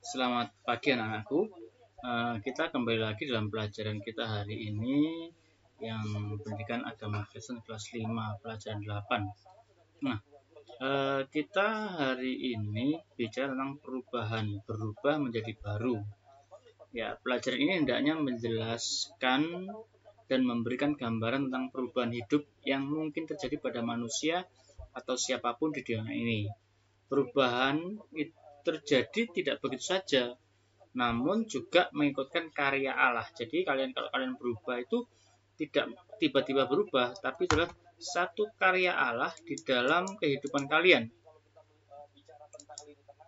Selamat pagi anak-anakku. Kita kembali lagi dalam pelajaran kita hari ini yang pendidikan agama Kristen kelas 5 pelajaran 8. Nah, kita hari ini bicara tentang perubahan, berubah menjadi baru. Ya, pelajaran ini hendaknya menjelaskan dan memberikan gambaran tentang perubahan hidup yang mungkin terjadi pada manusia atau siapapun di dunia ini. Perubahan terjadi tidak begitu saja, namun juga mengikutkan karya Allah. Jadi kalau kalian berubah itu tidak tiba-tiba berubah, tapi adalah satu karya Allah di dalam kehidupan kalian.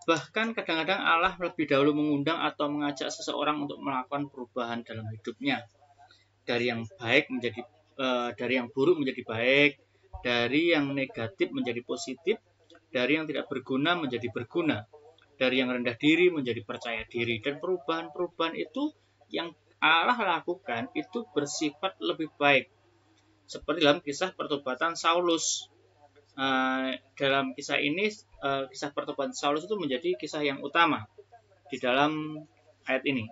Bahkan kadang-kadang Allah lebih dahulu mengundang atau mengajak seseorang untuk melakukan perubahan dalam hidupnya, dari yang baik menjadi dari yang buruk menjadi baik, dari yang negatif menjadi positif, dari yang tidak berguna menjadi berguna, dari yang rendah diri menjadi percaya diri. Dan perubahan-perubahan itu yang Allah lakukan itu bersifat lebih baik. Seperti dalam kisah pertobatan Saulus. Dalam kisah ini, kisah pertobatan Saulus itu menjadi kisah yang utama di dalam ayat ini,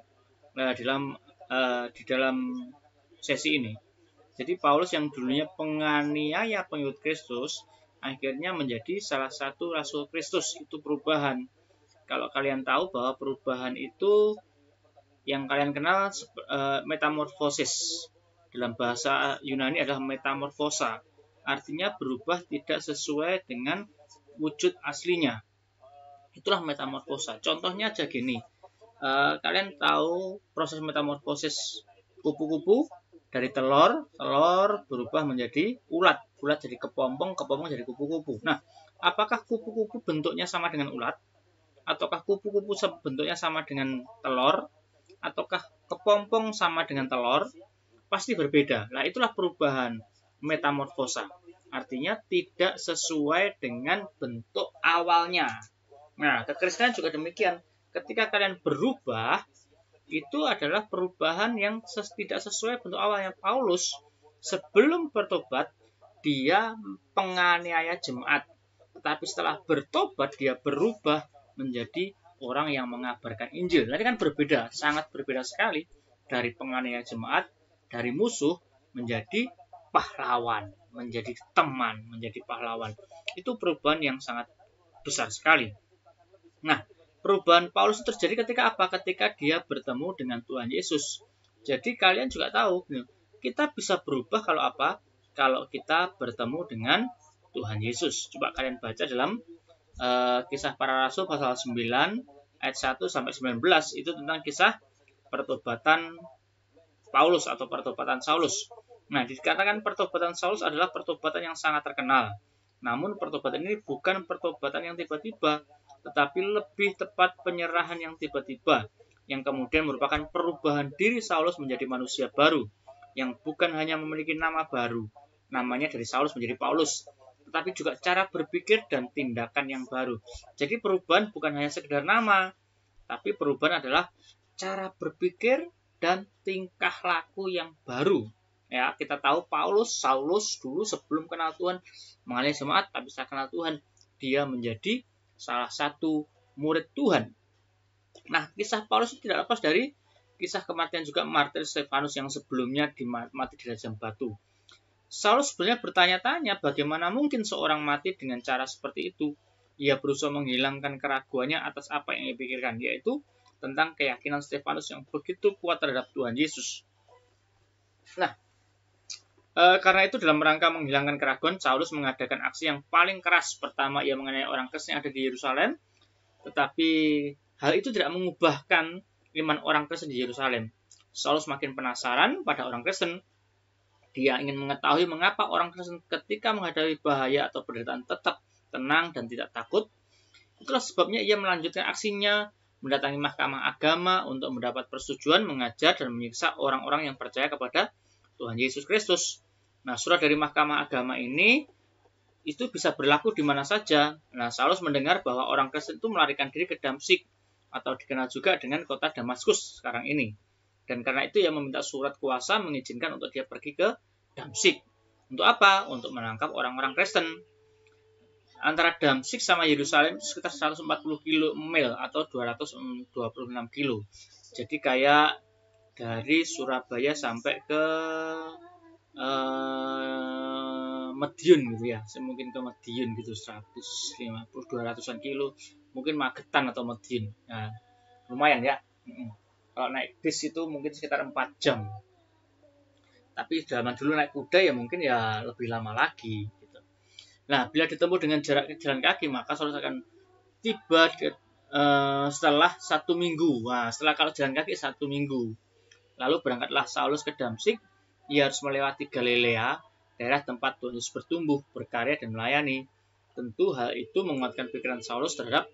di dalam sesi ini. Jadi Paulus yang dulunya penganiaya pengikut Kristus akhirnya menjadi salah satu rasul Kristus. Itu perubahan. Kalau kalian tahu bahwa perubahan itu yang kalian kenal metamorfosis. Dalam bahasa Yunani adalah metamorfosa. Artinya berubah tidak sesuai dengan wujud aslinya. Itulah metamorfosa. Contohnya aja gini. Kalian tahu proses metamorfosis kupu-kupu? Dari telur berubah menjadi ulat jadi kepompong jadi kupu-kupu. Nah, apakah kupu-kupu bentuknya sama dengan ulat? Ataukah kupu-kupu bentuknya sama dengan telur? Ataukah kepompong sama dengan telur? Pasti berbeda. Nah, itulah perubahan metamorfosa. Artinya tidak sesuai dengan bentuk awalnya. Nah, kekristenan juga demikian. Ketika kalian berubah, itu adalah perubahan yang tidak sesuai bentuk awalnya. Paulus sebelum bertobat, dia penganiaya jemaat. Tetapi setelah bertobat, dia berubah menjadi orang yang mengabarkan Injil. Nanti kan berbeda, sangat berbeda sekali. Dari penganiaya jemaat, dari musuh, menjadi pahlawan, menjadi teman, menjadi pahlawan. Itu perubahan yang sangat besar sekali. Nah, perubahan Paulus terjadi ketika apa? Ketika dia bertemu dengan Tuhan Yesus. Jadi kalian juga tahu, kita bisa berubah kalau apa? Kalau kita bertemu dengan Tuhan Yesus. Coba kalian baca dalam Kisah Para Rasul pasal 9 ayat 1 sampai 19. Itu tentang kisah pertobatan Paulus atau pertobatan Saulus. Nah, dikatakan pertobatan Saulus adalah pertobatan yang sangat terkenal. Namun pertobatan ini bukan pertobatan yang tiba-tiba, tetapi lebih tepat penyerahan yang tiba-tiba, yang kemudian merupakan perubahan diri Saulus menjadi manusia baru, yang bukan hanya memiliki nama baru, namanya dari Saulus menjadi Paulus, tetapi juga cara berpikir dan tindakan yang baru. Jadi perubahan bukan hanya sekedar nama, tapi perubahan adalah cara berpikir dan tingkah laku yang baru. Ya, kita tahu Saulus dulu sebelum kenal Tuhan, mengalami jemaat, tapi setelah kenal Tuhan, dia menjadi salah satu murid Tuhan. Nah, kisah Paulus itu tidak lepas dari kisah kematian juga martir Stefanus yang sebelumnya mati di rajam batu. Saulus sebenarnya bertanya-tanya bagaimana mungkin seorang mati dengan cara seperti itu. Ia berusaha menghilangkan keraguannya atas apa yang ia pikirkan, yaitu tentang keyakinan Stefanus yang begitu kuat terhadap Tuhan Yesus. Nah, karena itu dalam rangka menghilangkan keraguan, Saulus mengadakan aksi yang paling keras. Pertama, ia menganiaya orang Kristen yang ada di Yerusalem, tetapi hal itu tidak mengubahkan iman orang Kristen di Yerusalem. Saulus makin penasaran pada orang Kristen. Dia ingin mengetahui mengapa orang Kristen ketika menghadapi bahaya atau penderitaan tetap tenang dan tidak takut. Itulah sebabnya ia melanjutkan aksinya, mendatangi mahkamah agama untuk mendapat persetujuan mengajar dan menyiksa orang-orang yang percaya kepada Tuhan Yesus Kristus. Nah, surat dari mahkamah agama ini itu bisa berlaku di mana saja. Nah, Saulus mendengar bahwa orang Kristen itu melarikan diri ke Damsyik, atau dikenal juga dengan kota Damaskus sekarang ini. Dan karena itu ia meminta surat kuasa mengizinkan untuk dia pergi ke Damsyik. Untuk apa? Untuk menangkap orang-orang Kristen. antara Damsyik sama Yerusalem itu sekitar 140 mil atau 226 kilo. Jadi kayak dari Surabaya sampai ke Madiun gitu ya, mungkin ke Madiun gitu 150-200an kilo, mungkin Magetan atau Madiun. Nah, lumayan ya. Kalau naik bis itu mungkin sekitar 4 jam. Tapi zaman dulu naik kuda ya mungkin ya lebih lama lagi gitu. Nah, bila ditempuh dengan jarak jalan kaki, maka Saulus akan tiba setelah 1 minggu. Nah, setelah kalau jalan kaki 1 minggu. Lalu berangkatlah Saulus ke Damsyik. Ia harus melewati Galilea, daerah tempat Tuhan Yesus bertumbuh, berkarya dan melayani. Tentu hal itu menguatkan pikiran Saulus terhadap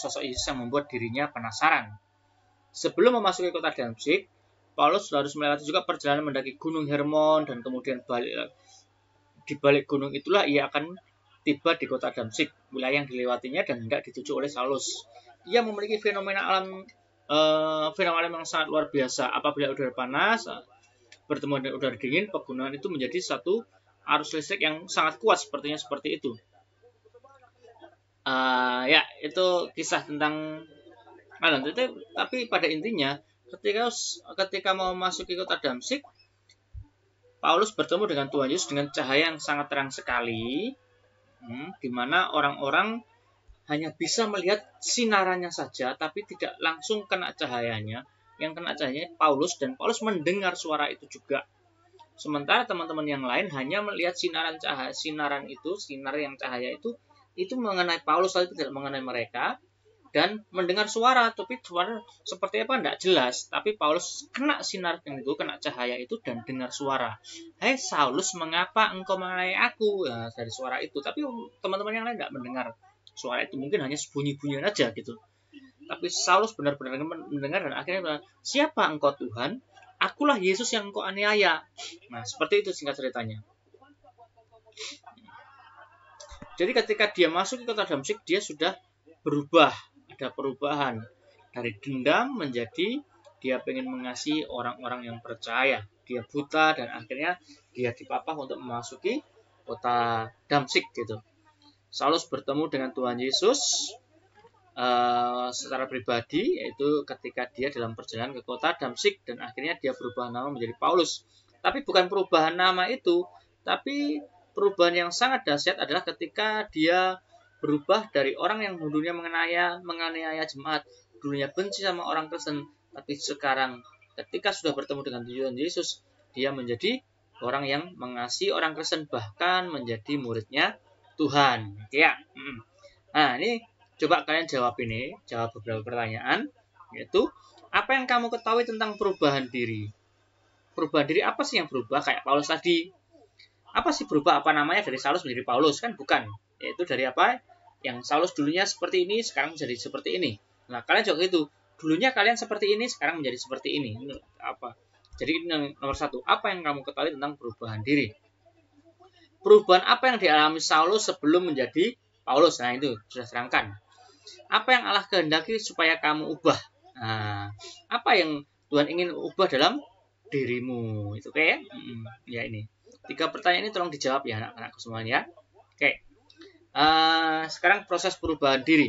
sosok Yesus yang membuat dirinya penasaran. Sebelum memasuki kota Damsyik, Paulus harus melewati juga perjalanan mendaki Gunung Hermon dan kemudian di balik gunung itulah ia akan tiba di kota Damsyik, wilayah yang dilewatinya dan hendak dituju oleh Saulus. Ia memiliki fenomena alam yang sangat luar biasa. Apabila udara panas bertemu dengan udara dingin, pegunungan itu menjadi satu arus listrik yang sangat kuat, sepertinya seperti itu. Ya, itu kisah tentang Alan. Tapi pada intinya, ketika mau masuk ke kota Damsyik, Paulus bertemu dengan Tuhan Yesus dengan cahaya yang sangat terang sekali, di mana orang-orang hanya bisa melihat sinarannya saja, tapi tidak langsung kena cahayanya. Yang kena cahayanya Paulus, dan Paulus mendengar suara itu juga. Sementara teman-teman yang lain hanya melihat sinar yang cahaya itu mengenai Paulus, tapi tidak mengenai mereka. Dan mendengar suara, tapi suara seperti apa tidak jelas. Tapi Paulus kena sinar itu, kena cahaya itu, dan dengar suara. Hai Saulus, mengapa engkau mengenai aku? Nah, dari suara itu. Tapi teman-teman yang lain tidak mendengar suara itu, mungkin hanya bunyi-bunyian aja gitu. Tapi Saulus benar-benar mendengar dan akhirnya bilang, siapa engkau Tuhan? Akulah Yesus yang engkau aniaya. Nah, seperti itu singkat ceritanya. Jadi ketika dia masuk ke kota Damsyik, dia sudah berubah. Ada perubahan dari dendam menjadi dia pengen mengasihi orang-orang yang percaya. Dia buta dan akhirnya dia dipapah untuk memasuki kota Damsyik gitu. Saulus bertemu dengan Tuhan Yesus secara pribadi, yaitu ketika dia dalam perjalanan ke kota Damsyik, dan akhirnya dia berubah nama menjadi Paulus. Tapi bukan perubahan nama itu, tapi perubahan yang sangat dahsyat adalah ketika dia berubah dari orang yang dulunya menganiaya jemaat, dulunya benci sama orang Kristen, tapi sekarang ketika sudah bertemu dengan Tuhan Yesus, dia menjadi orang yang mengasihi orang Kristen, bahkan menjadi muridnya Tuhan. Ya. Nah, ini coba kalian jawab beberapa pertanyaan, yaitu apa yang kamu ketahui tentang perubahan diri? Perubahan diri apa sih yang berubah? Kayak Paulus tadi. Apa sih berubah? Apa namanya dari Saulus menjadi Paulus? Kan bukan. Yaitu dari apa? Yang Saulus dulunya seperti ini, sekarang menjadi seperti ini. Nah, kalian juga gitu. Dulunya kalian seperti ini, sekarang menjadi seperti ini. Apa? Jadi nomor 1, apa yang kamu ketahui tentang perubahan diri? Perubahan apa yang dialami Saulus sebelum menjadi Paulus? Nah, itu sudah terangkan. Apa yang Allah kehendaki supaya kamu ubah? Nah, apa yang Tuhan ingin ubah dalam dirimu? Itu kayak ya ini. 3 pertanyaan ini tolong dijawab ya anak-anakku semuanya. Oke. Sekarang proses perubahan diri.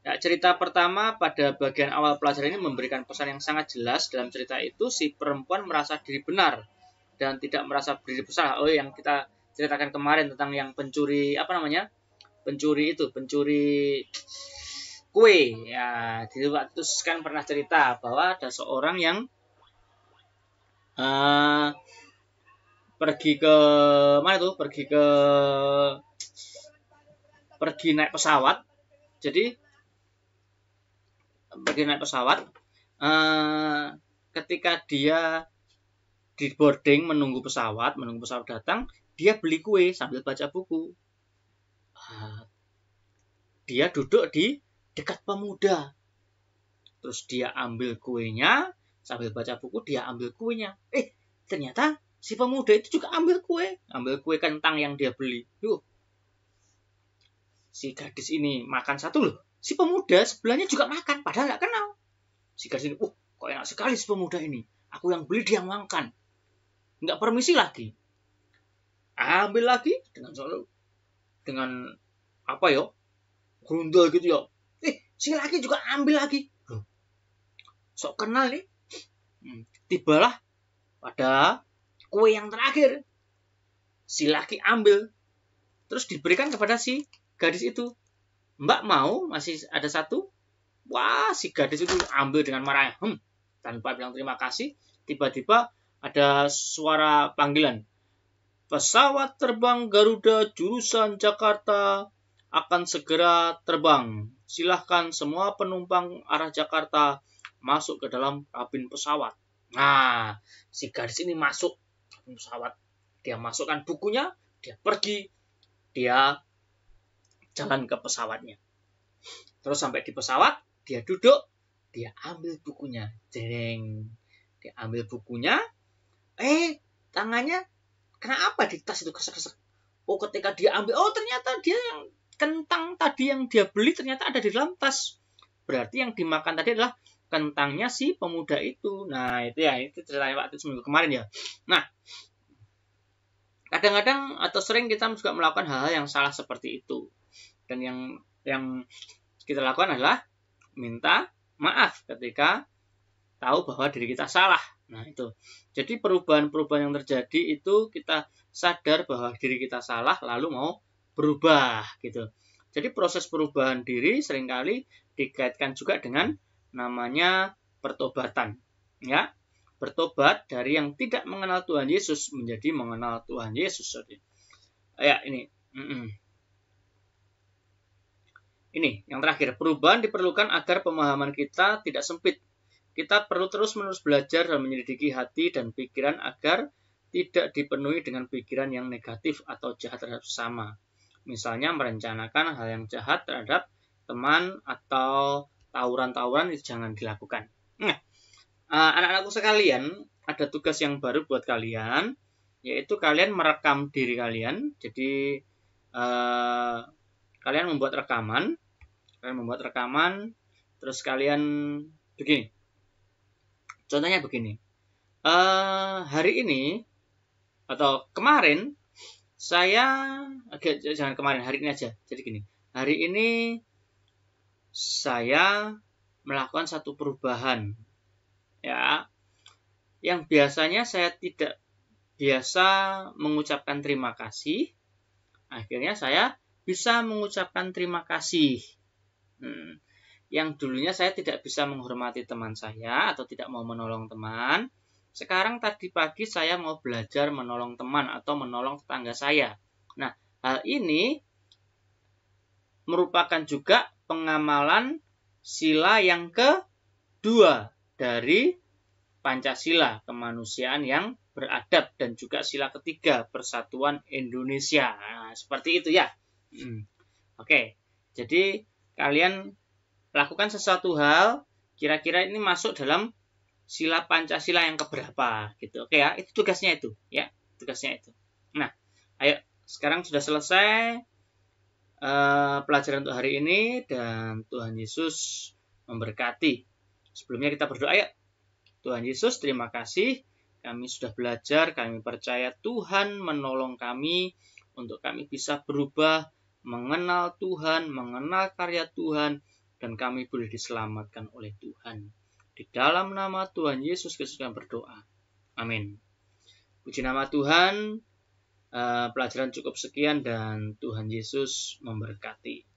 Ya, cerita pertama pada bagian awal pelajaran ini memberikan pesan yang sangat jelas. Dalam cerita itu si perempuan merasa diri benar dan tidak merasa diri bersalah. Oh, yang kita ceritakan kemarin tentang yang pencuri pencuri kue. Ya, di waktu kan pernah cerita bahwa ada seorang yang pergi naik pesawat. Jadi pergi naik pesawat, ketika dia di boarding menunggu pesawat datang, dia beli kue sambil baca buku. Dia duduk di dekat pemuda, terus dia ambil kuenya sambil baca buku, dia ambil kuenya. Ternyata si pemuda itu juga ambil kue kentang yang dia beli. Si gadis ini makan satu loh. Si pemuda sebelahnya juga makan, padahal nggak kenal. Si gadis ini, kok enak sekali si pemuda ini. Aku yang beli, dia makan. Nggak permisi lagi. Ambil lagi dengan apa yo, grundel gitu yo. Si laki juga ambil lagi. Sok kenal nih. Tibalah pada kue yang terakhir. Si laki ambil. Terus diberikan kepada si gadis itu. Mbak mau? Masih ada satu? Wah, si gadis itu ambil dengan marah. Tanpa bilang terima kasih. Tiba-tiba ada suara panggilan. Pesawat terbang Garuda jurusan Jakarta akan segera terbang. Silahkan semua penumpang arah Jakarta masuk ke dalam kabin pesawat. Nah, si gadis ini masuk kabin pesawat. Dia masukkan bukunya, dia pergi, dia jalan ke pesawatnya. Terus sampai di pesawat, dia duduk, dia ambil bukunya. Jeng. Dia ambil bukunya, tangannya kenapa di tas itu kesek-kesek? Oh, ketika dia ambil, ternyata dia yang kentang tadi yang dia beli ternyata ada di dalam tas. Berarti yang dimakan tadi adalah kentangnya si pemuda itu. Nah, itu ceritanya waktu seminggu kemarin ya. Nah, kadang-kadang atau sering kita juga melakukan hal-hal yang salah seperti itu. Dan yang kita lakukan adalah minta maaf ketika tahu bahwa diri kita salah. Nah, itu. Jadi perubahan-perubahan yang terjadi itu kita sadar bahwa diri kita salah lalu mau berubah gitu. Jadi proses perubahan diri seringkali dikaitkan juga dengan namanya pertobatan. Ya. Bertobat dari yang tidak mengenal Tuhan Yesus menjadi mengenal Tuhan Yesus. Ya, ini. Ini yang terakhir, perubahan diperlukan agar pemahaman kita tidak sempit. Kita perlu terus-menerus belajar dan menyelidiki hati dan pikiran agar tidak dipenuhi dengan pikiran yang negatif atau jahat terhadap sesama. Misalnya merencanakan hal yang jahat terhadap teman atau tawuran-tawuran itu jangan dilakukan. Nah, anak-anakku sekalian, ada tugas yang baru buat kalian, yaitu kalian merekam diri kalian. Jadi kalian membuat rekaman, terus kalian begini. Contohnya begini. Hari ini atau kemarin jangan kemarin, hari ini aja. Jadi gini. Hari ini saya melakukan satu perubahan. Ya. Yang biasanya saya tidak biasa mengucapkan terima kasih. Akhirnya saya bisa mengucapkan terima kasih. Yang dulunya saya tidak bisa menghormati teman saya atau tidak mau menolong teman. Sekarang tadi pagi saya mau belajar menolong teman atau menolong tetangga saya. Nah, hal ini merupakan juga pengamalan sila yang kedua dari Pancasila, kemanusiaan yang beradab, dan juga sila ketiga, Persatuan Indonesia. Nah, seperti itu ya. Oke, jadi kalian lakukan sesuatu hal, kira-kira ini masuk dalam sila Pancasila yang keberapa gitu. Oke ya, itu tugasnya itu ya, tugasnya itu. Nah, ayo sekarang sudah selesai pelajaran untuk hari ini dan Tuhan Yesus memberkati. Sebelumnya kita berdoa ya. Tuhan Yesus, terima kasih kami sudah belajar, kami percaya Tuhan menolong kami untuk kami bisa berubah, mengenal Tuhan, mengenal karya Tuhan, dan kami boleh diselamatkan oleh Tuhan. Di dalam nama Tuhan Yesus Kristus kami berdoa. Amin. Puji nama Tuhan. Pelajaran cukup sekian dan Tuhan Yesus memberkati.